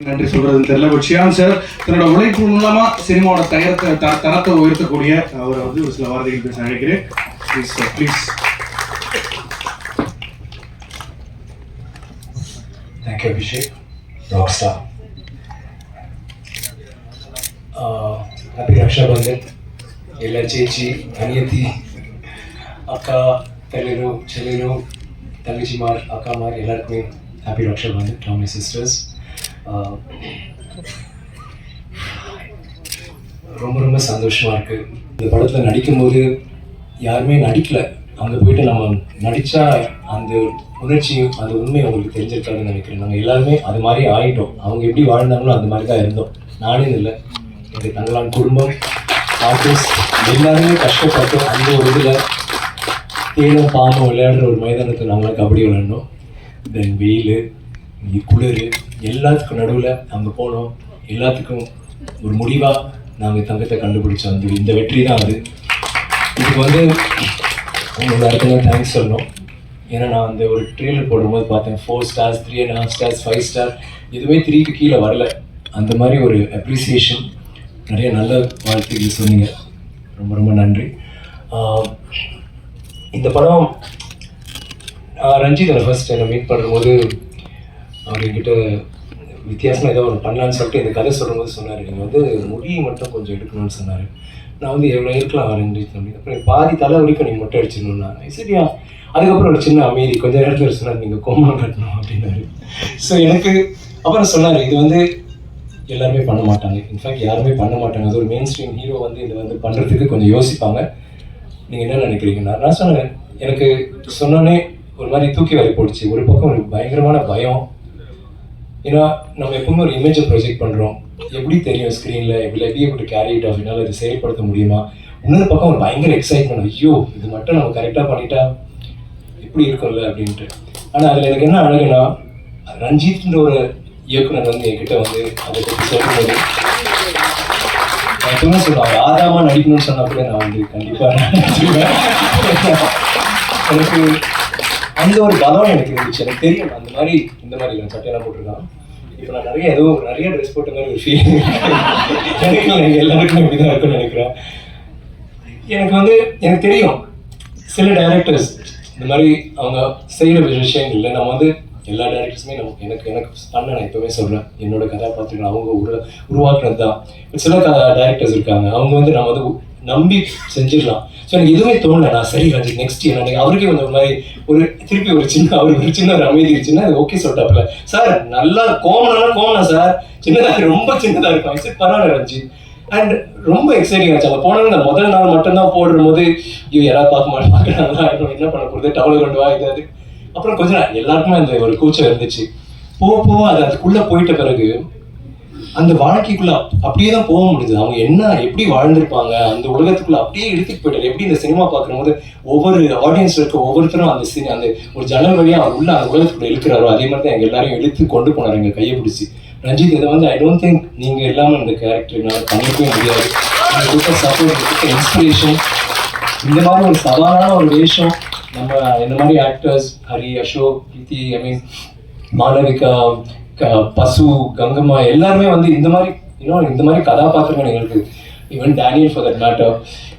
நன்றி சொல்றது தெரியல. பட் ஷியாம் சார் தன்னோட உழைப்பு மூலமா சினிமாவோட தரத்தை உயர்த்தக்கூடிய அவரை வந்து ஒரு சில வார்த்தைகள் பேச நினைக்கிறேன். Please sir, please. Thank you Abhishek, rock star. Happy Rakshabandhan ಎಲ್ಲ ಚೇಚಿ ಅನಿಯತಿ ಅಕ್ಕ ತಲೆರು ಚೆಲೆರು ತಂಗಚಿಮಾರ್ ಅಕ್ಕಮಾರ್ ಎಲ್ಲರಿಗೂ happy Rakshabandhan to my sisters. ரொம்ப ரொம்ப சந்தோஷமாக இருக்குது. இந்த படத்தில் நடிக்கும்போது யாருமே நடிக்கலை, அங்கே போயிட்டு நம்ம நடித்தா அந்த உணர்ச்சி அந்த உண்மை அவங்களுக்கு தெரிஞ்சிருக்காதுன்னு நினைக்கிறேன். நாங்கள் எல்லாருமே அது மாதிரி ஆகிட்டோம். அவங்க எப்படி வாழ்ந்தாங்களோ அந்த மாதிரி தான் இருந்தோம். நானே இல்லை, எங்கள் தங்களான் குடும்பம், ஆர்டிஸ்ட் எல்லாருமே கஷ்டப்பட்டோம். அந்த ஒரு இதில் தேனும் பாம்பும் விளையாடுற ஒரு மைதானத்தில் நாங்களாம் கபடி விளையாடணும். தென் வெயில், குளிர் எல்லாத்துக்கும் நடுவில் அங்கே போனோம். எல்லாத்துக்கும் ஒரு முடிவாக நாங்கள் தங்கத்தை கண்டுபிடிச்சோம். இந்த வெற்றி தான் அது. இதுக்கு வந்து உங்களோட இடத்துல தேங்க்ஸ் சொல்லணும். ஏன்னா நான் அந்த ஒரு ட்ரெயிலர் போடும்போது பார்த்தேன் 4 ஸ்டார்ஸ், 3.5 ஸ்டார்ஸ், 5 ஸ்டார், எதுவுமே 3க்கு கீழே வரல. அந்த மாதிரி ஒரு அப்ரிசியேஷன், நிறைய நல்ல வாழ்த்துக்கள் சொன்னீங்க. ரொம்ப ரொம்ப நன்றி. இந்த படம் ரஞ்சித் ஃபர்ஸ்ட் என்னை மீட் பண்ணும்போது அவர் என்கிட்ட வித்தியாசமாக ஏதோ ஒன்று பண்ணலான்னு சொல்லிட்டு இந்த கதை சொல்லும்போது சொன்னார், நீங்கள் வந்து முடியை மட்டும் கொஞ்சம் எடுக்கணும்னு சொன்னார். நான் வந்து எவ்வளோ இருக்கலாம் ரஞ்சித் அப்படின்னு. அப்புறம் பாதி தலை வரைக்கும் நீங்கள் மொட்டை அடிச்சிடணும்னா சரியா. அதுக்கப்புறம் ஒரு சின்ன அமைதி, கொஞ்சம் நேரத்தில் சொன்னார் நீங்கள் கோமம் கட்டணும் அப்படின்னாரு. ஸோ எனக்கு அப்புறம் சொன்னார், இது வந்து எல்லாருமே பண்ண மாட்டாங்க, இன்ஃபேக்ட் யாருமே பண்ண மாட்டாங்க. அது ஒரு மெயின் ஸ்ட்ரீம் ஹீரோ வந்து இதை வந்து பண்ணுறதுக்கு கொஞ்சம் யோசிப்பாங்க. நீங்கள் என்ன நினைக்கிறீங்கன்னா நான் சொன்னேன். எனக்கு சொன்னோன்னே ஒரு மாதிரி தூக்கி வாரி போடுச்சு. ஒரு பக்கம் ஒரு பயங்கரமான பயம். ஏன்னா நம்ம எப்பவுமே ஒரு இமேஜை ப்ரொஜெக்ட் பண்ணுறோம், எப்படி தெரியும் ஸ்க்ரீனில், எப்படி கேரி இட் ஆஃப், என்னால் இது செயல்படுத்த முடியுமா. இன்னொரு பக்கம் ஒரு பயங்கர எக்ஸைட்மெண்ட், ஐயோ இது மட்டும் நம்ம கரெக்டாக பண்ணிட்டா எப்படி இருக்கும்ல அப்படின்ட்டு. ஆனால் அதில் எனக்கு என்ன அழகுனா, ரஞ்சித்ன்ற ஒரு இயக்குனர் வந்து என்கிட்ட வந்து அதை பற்றி சொல்லும்போது நான் எப்பவுமே சொல்லுவேன், அவர் ஆதாமா நடிக்கணும்னு சொன்னால் கூட நான் வந்து கண்டிப்பாக நடிச்சிருவேன். எனக்கு அந்த ஒரு பலம் எனக்கு இருந்துச்சு. எனக்கு தெரியும் அந்த மாதிரி இந்த மாதிரி நான் சட்டையெல்லாம் போட்டிருக்கான். இப்போ நான் நிறைய ட்ரெஸ் போட்ட மாதிரி ஒரு ஃபீலிங் எனக்கு எல்லாருக்கும் இப்படி தான் இருக்குன்னு நினைக்கிறேன். எனக்கு வந்து எனக்கு தெரியும் சில டைரக்டர்ஸ் இந்த மாதிரி அவங்க செய்கிற விஷயங்கள்ல நம்ம வந்து எல்லா டைரக்டர்ஸுமே எனக்கு பண்ண நான் எப்பவுமே சொல்கிறேன், என்னோட கதாபாத்திரங்கள் அவங்க உருவாக்குறது தான். சில டைரக்டர்ஸ் இருக்காங்க, அவங்க வந்து நம்ம வந்து நம்பி செஞ்சிடலாம். ஸோ எனக்கு எதுவுமே தோணலை. நான் சரி ரஞ்சித் நெக்ஸ்ட் என்ன அவருக்கே வந்து ஒரு மாதிரி ஒரு திருப்பி ஒரு சின்ன ஒரு அமைதி இருந்துச்சுன்னா அது ஓகே சொல்லிட்டாப்புல, சார் நல்லா கோமனா சார் சின்னதாக ரொம்ப சின்னதாக இருக்கும், சரி பரவாயில்ல ரஞ்சித். அண்ட் ரொம்ப எக்ஸைட்டிங் ஆச்சு. அங்கே போனது அந்த முதல் நாள் மட்டும்தான் போடுற போது ஐயோ யாராவது பார்க்குறாங்களா, என்ன பண்ண போகிறது, டவல் கொண்டு வா இது. அப்புறம் கொஞ்சம் எல்லாருக்குமே அந்த ஒரு கூச்சம் இருந்துச்சு. போக அதுக்குள்ளே போயிட்ட பிறகு அந்த வாழ்க்கைக்குள்ள அப்படியே தான் போக முடியுது. அவங்க என்ன எப்படி வாழ்ந்திருப்பாங்க அந்த உலகத்துக்குள்ள அப்படியே எடுத்துட்டு போயிட்டாரு. எப்படி இந்த சினிமா பார்க்கும்போது ஒவ்வொரு ஆடியன்ஸ்ல இருக்க ஒவ்வொருத்தரும் அந்த ஒரு ஜன்னல் வழியா அவர் உள்ள அந்த உலகத்துக்குள்ள இழுக்கிறாரோ அதே மாதிரி தான் எங்க எல்லாரையும் இழுத்து கொண்டு போனார் எங்க கையை பிடிச்சி. ரஞ்சித் இதை வந்து ஐ டோன்ட் திங்க் நீங்க இல்லாமல் இந்த கேரக்டர் என்னால் பண்ணிக்கவே முடியாது. சப்போர்ட், இன்ஸ்பிரேஷன், இந்த மாதிரி ஒரு சவாலான ஒரு வேஷம் நம்ம இந்த மாதிரி ஆக்டர்ஸ் ஹரி, அசோக், பிரீத்தி, ஐ மீன் மாளவிகா, பசு, கங்கம்மா எல்லாருமே வந்து இந்த மாதிரி கதாபாத்திரங்கள் எங்களுக்கு, even Daniel for that matter,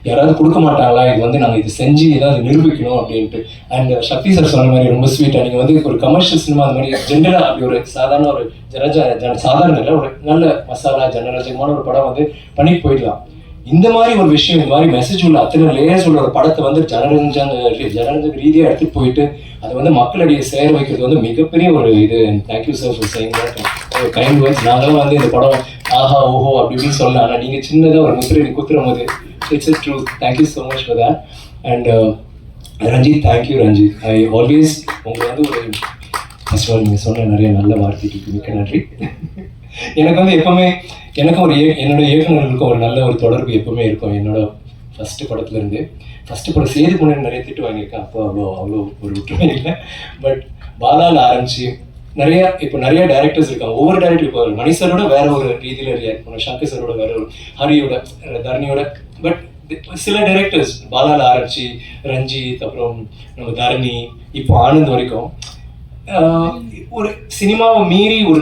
யாராவது கொடுக்க மாட்டாங்களா, இது வந்து நாங்கள் இது செஞ்சு ஏதாவது நிரூபிக்கணும் அப்படின்ட்டு. அண்ட் சக்தி சார் சொன்ன மாதிரி ரொம்ப ஸ்வீட்டாக நீங்கள் வந்து ஒரு கமர்ஷியல் சினிமா அந்த மாதிரி ஜென்ரலாக அப்படி ஒரு சாதாரண ஒரு சாதாரண இல்லை, ஒரு நல்ல மசாலா ஜனரஜகமான ஒரு படம் வந்து பண்ணிட்டு போயிடலாம். இந்த மாதிரி ஒரு விஷயம், இந்த மாதிரி மெசேஜ் உள்ள அத்தனை லேயர்ஸ் உள்ள ஒரு படத்தை வந்து ஜனரஞ்சக ரீதியாக எடுத்துட்டு போயிட்டு அதை வந்து மக்களிடையே சேர வைக்கிறது வந்து மிகப்பெரிய ஒரு இது. Thank you sir for saying that kind words. நாங்களாம் வந்து இந்த படம் ஆஹா ஓஹோ அப்படி இப்படின்னு சொல்லலாம். ஆனால் நீங்கள் சின்னதாக ஒரு முத்திரை குத்துற போது it's true. Thank you so much for that. And Ranjith, thank you Ranjith. I always உங்களை வந்து ஒரு ஃபர்ஸ்ட் ஆஃப் ஆல் நீங்கள் சொன்ன நிறைய நல்ல வார்த்தைக்கு மிக்க நன்றி. எனக்கு வந்து எப்பவுமே எனக்கும் என்னோட இயக்குநர்களுக்கும் ஒரு நல்ல ஒரு தொடர்பு எப்பவுமே இருக்கும். என்னோட ஃபஸ்ட்டு படத்துலேருந்து சேது பொண்ணு நிறைய திட்டு வாங்கியிருக்கேன். அப்போ அவ்வளோ ஒரு ஒற்றுமை இல்லை. பட் பாலாவில் ஆரம்பிச்சு நிறைய டைரக்டர்ஸ் இருக்காங்க. ஒவ்வொரு டைரக்டர் இப்போ மணி சாரோட வேற ஒரு ரீதியில் ரியாக்ட் பண்ணுவோம், சங்கர் சாரோட வேற ஒரு, ஹரியோட, தரணியோட. பட் சில டைரக்டர்ஸ் பாலாவில் ஆரம்பிச்சு ரஞ்சித், அப்புறம் நம்ம தரணி, இப்போ ஆனந்த் வரைக்கும் ஒரு சினிமாவை மீறி ஒரு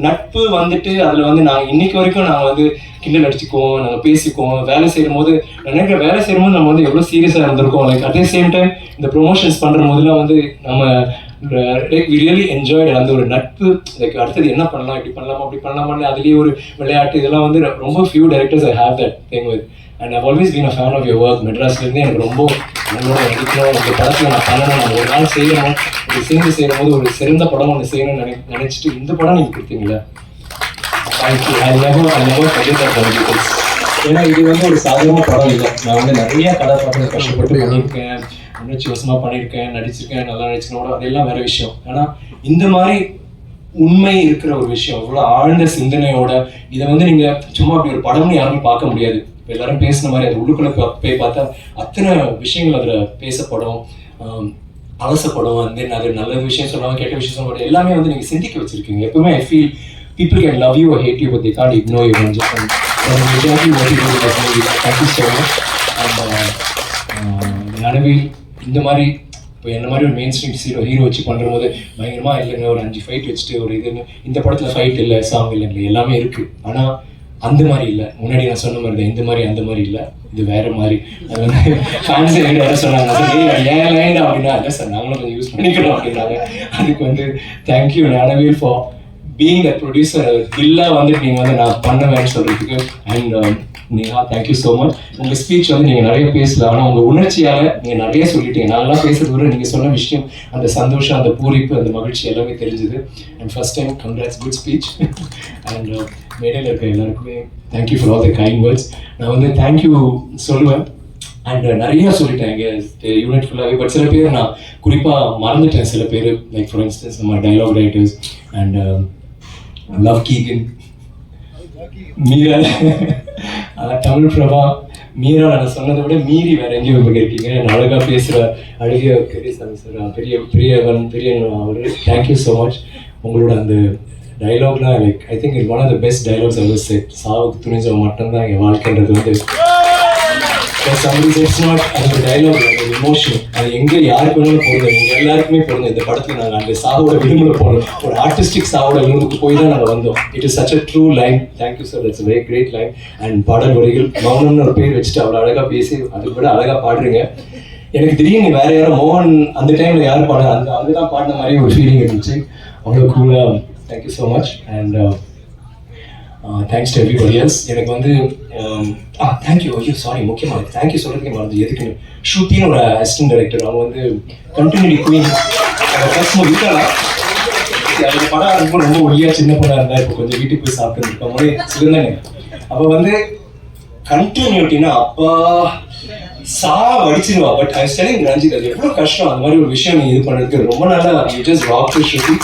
நட்பு வந்துட்டு அதில் வந்து நாங்கள் இன்னைக்கு வரைக்கும் நாங்கள் வந்து கிண்டல் அடிச்சுக்குவோம், நாங்கள் பேசிக்குவோம். வேலை செய்யும் போது நினைக்கிற வேலை செய்யும் போது நம்ம வந்து எவ்வளோ சீரியஸாக இருந்திருக்கோம். லைக் அதே சேம் டைம் இந்த ப்ரொமோஷன்ஸ் பண்ணுற போதெல்லாம் வந்து நம்ம லைக் வி ரியலி என்ஜாய்டு அந்த ஒரு நட்பு. லைக் அடுத்தது என்ன பண்ணலாம், இப்படி பண்ணலாமா அப்படி பண்ணலாமான்னு அதுலேயே ஒரு விளையாட்டு இதெல்லாம் வந்து ரொம்ப few directors I have that thing with. And I've always been a fan of your work. மெட்ராஸ்லேருந்து எனக்கு ரொம்ப உங்களோட நடிக்கணும், இந்த படத்தில் நான் பண்ணணும், நம்ம ஒரு நாள் செய்யணும், இப்படி சேர்ந்து செய்யும் போது ஒரு சிறந்த படம் ஒன்று செய்யணும்னு நினச்சிட்டு இந்த படம் நீங்கள் கொடுத்தீங்களா, thank you. I never forget that one. ஏன்னா இது வந்து ஒரு சாதாரண படம் இல்லை. நான் வந்து நிறைய கதாபாத்திரம் கஷ்டப்பட்டு பண்ணியிருக்கேன், உணர்ச்சி வசமாக பண்ணியிருக்கேன், நடிச்சிருக்கேன், நல்லா நடிச்சிருக்கோம், அதெல்லாம் வேற விஷயம். ஆனால் இந்த மாதிரி உண்மை இருக்கிற ஒரு விஷயம், அவ்வளோ ஆழ்ந்த சிந்தனையோட இதை வந்து நீங்கள் சும்மா அப்படி ஒரு படம்னு யாருமே பார்க்க முடியாது. இப்போ எல்லாரும் பேசின மாதிரி அது உள்ளுக்குள்ள போய் பார்த்தா அத்தனை விஷயங்கள் அதில் பேசப்படும், அலசப்படும். வந்து அது நல்ல விஷயம் சொல்லுவாங்க, கெட்ட விஷயம் சொல்லுவாங்க, எல்லாமே வந்து நீங்கள் சிந்திக்க வச்சிருக்கீங்க. எப்பவுமே I feel people can love you or hate you, but they can't ignore you. And exactly what you do in that movie. Thank you so much. And Gnanavel இந்த மாதிரி இப்போ என்ன மாதிரி ஒரு மெயின் ஸ்ட்ரீம் ஹீரோ வச்சு பண்ணுற போது பயங்கரமாக இல்லைங்க ஒரு 5 ஃபைட் வச்சுட்டு ஒரு இதுன்னு. இந்த படத்தில் ஃபைட் இல்லை, சாங் இல்லைங்க, எல்லாமே இருக்குது. ஆனால் அந்த மாதிரி இல்லை. முன்னாடி நான் சொன்ன மாதிரி தான், இந்த மாதிரி அந்த மாதிரி இல்லை, இது வேற மாதிரி. அது வந்து ஃபேன்ஸ் என்ன சொன்னாங்க, சார் ஏன் லைன் அப்படின்னா இல்லை சார் நாங்களும் கொஞ்சம் யூஸ் பண்ணிக்கிறோம் அப்படின்னாங்க. அதுக்கு வந்து thank you Gnanavel for being the producer. தில்லா வந்துட்டு நீங்கள் வந்து நான் பண்ணுவேன்னு சொல்கிறதுக்கு. And Neha thank you so much. உங்கள் ஸ்பீச் வந்து நீங்கள் நிறைய பேசல, ஆனால் உங்கள் உணர்ச்சியால் நீங்கள் நிறைய சொல்லிட்டீங்க. நான்லாம் பேசுறது விட நீங்கள் சொன்ன விஷயம், அந்த சந்தோஷம், அந்த பூரிப்பு, அந்த மகிழ்ச்சி எல்லாமே தெரிஞ்சுது. And first time congrats, good speech. And மேடையில் இருக்க எல்லாருக்குமே thank you for all the kind words. நான் வந்து தேங்க்யூ சொல்லுவேன். அண்ட் நிறைய சொல்லிட்டேன் இங்கே யூனிட் ஃபுல்லாகவே. பட் சில பேர் நான் குறிப்பாக மறந்துட்டேன். சில பேர் லைக் ஃபார் இன்ஸ்டன்ஸ் நம்ம டைலாக் ரைட்டர்ஸ் அண்ட் லவ் கீகன், மீரா, தமிழ் பிரபா, மீரா நான் சொன்னதை விட மீறி வேற எங்கேயும் இப்போ இருக்கீங்க. அழகாக பேசுகிற அழகிய பெரியசாமி சார், பெரியன் அவர், தேங்க்யூ ஸோ மச். உங்களோட அந்த டைலாக்லாம் like I think it one of the best dialogues ever said. சாவுக்கு துணிஞ்சவங்க மட்டும்தான் என் வாழ்க்கைன்றது வந்து அந்த டைலாக், அந்த எமோஷன், அது எங்கே யாருக்கு வேணாலும் பொருந்தோம், எங்கள் எல்லாருக்குமே பொருந்தோம். இந்த படத்தில் நாங்கள் அந்த சாவோட விளிம்புல போனோம், ஒரு ஆர்டிஸ்டிக் சாவோட விளிம்புக்கு போய் தான் நாங்கள் வந்தோம். It is such a true line. Thank you sir, that's very great line. And பாடல் வரிகள் மௌனம்னு ஒரு பேர் வச்சுட்டு அவ்வளோ அழகாக பேசி அதுக்கு விட அழகாக பாடுறீங்க. எனக்கு திடீர்னு வேற யாரும் மோகன் அந்த டைமில் யார் பாடுற அந்த அதுதான் பாடின மாதிரி ஒரு ஃபீலிங் இருந்துச்சு. அவ்வளோ கூலாக. Thank you so much. And thanks to everybody else. எனக்கு வந்து தேங்க்யூ, ஐயோ சாரி, முக்கியமாக தேங்க்யூ சொல்கிறதுக்கே மறந்து. எதுக்குன்னு ஸ்ருதின்னு ஒரு அசிஸ்டன்ட் டைரக்டர், அவங்க வந்து கண்டினியூட்டி குயின் ஃபர்ஸ்ட் இருக்கலாம். அந்த படம் ஆரம்பிக்கும் ரொம்ப ஒல்லியாக சின்ன படம் இருந்தால் இப்போ கொஞ்சம் வீட்டுக்கு போய் சாப்பிட்டு இருக்க போது சிறந்தாங்க. அப்போ வந்து கண்டினியூட்டினா அப்பா அடிச்சிருவா. பட் ஐ ஸ்டெலிங் ரஞ்சித், அது எவ்வளோ கஷ்டம் அந்த மாதிரி ஒரு விஷயம் நீ இது பண்ணுறதுக்கு. ரொம்ப நல்லா யூ ஜஸ்ட் ராக் டு ஸ்ருதி.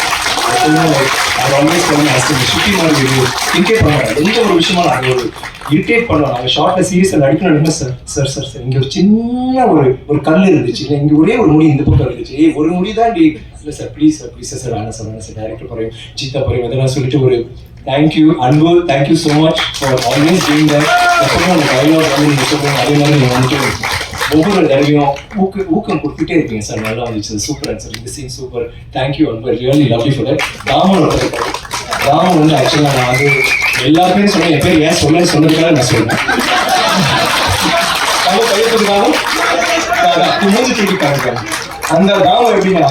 சுற்றி மாதிரி திங்கே பண்ணுவாங்க. எந்த ஒரு விஷயமா நாங்கள் ஒரு இரிட்டேட் பண்ணுவோம். நாங்கள் ஷார்ட்ல சீரியஸாக நடிக்கணும். சார் இங்கே ஒரு சின்ன ஒரு கல் இருந்துச்சு, இல்லை இங்கே ஒரே ஒரு முடி இந்த பக்கம் இருந்துச்சு, ஒரு முடி தான் இல்லை சார் ப்ளீஸ் சார் வேணாம் சார் டேரக்டர் பறையும் சீத்தா பறையும் இதெல்லாம் சொல்லிட்டு ஒரு தேங்க்யூ அன்பு. Thank you so much for always doing that. எப்பவுமே அந்த டைலாக் வந்து நீங்கள் சொல்லுங்க, அதே மாதிரி நீங்கள் வந்துட்டு ஒவ்வொரு தடவையும் ஊக்கம் கொடுத்துட்டே இருக்கீங்க சார். நல்லா வந்துச்சு, சூப்பராக சார், இந்த சீன் சூப்பர், தேங்க்யூ அன்பு, really lovely for that. Raman வந்து ஆக்சுவலாக நான் வந்து எல்லா பேரும் சொன்னேன், என் பேர் ஏன் சொன்னதுக்காக நான் சொல்றேன். அவங்க கையெழுத்துக்காகவும் மூஞ்சி தூக்கிட்டாங்க. அந்த ராமன் எப்படின்னா,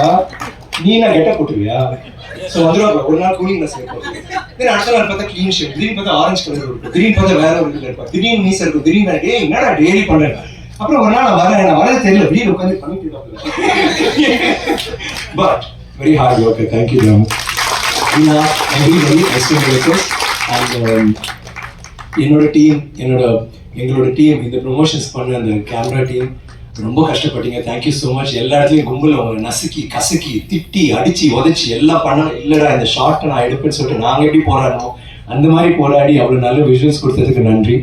நீ நான் கெட்ட போட்டுருவியா, ஸோ வந்துருவாங்க ஒரு நாள் கூலிங் கிளாஸ் இருக்கும், அடுத்த நாள் பார்த்தா கிளீன் ஷர்ட், திடீர்னு பார்த்தா ஆரஞ்சு கலர் இருக்கும், திடீர்னு பார்த்தா வேற ஒரு கலர் இருப்பா, திடீர்னு மீசை இருக்கும், திடீர்னு என்னடா டெய்லி பண்றேன். அப்புறம் ஒரு நாள் நான் வரது தெரியல, வெளியில் உட்காந்து பண்ணிட்டு but very hard work. Thank you Ram. என்னோட டீம், எங்களோட டீம், இந்த ப்ரொமோஷன்ஸ் பண்ண அந்த கேமரா டீம் ரொம்ப கஷ்டப்பட்டீங்க. Thank you so much. எல்லா இடத்துலையும் கும்பல் அவங்க நசுக்கி கசக்கி திட்டி அடிச்சு உதச்சி எல்லாம் பண்ணணும். இல்லைடா இந்த ஷார்ட்டை நான் எடுப்பேன்னு சொல்லிட்டு நாங்கள் எப்படி போராடணும் அந்த மாதிரி போராடி அவ்வளோ நல்ல விஷுவல்ஸ் கொடுத்ததுக்கு நன்றி.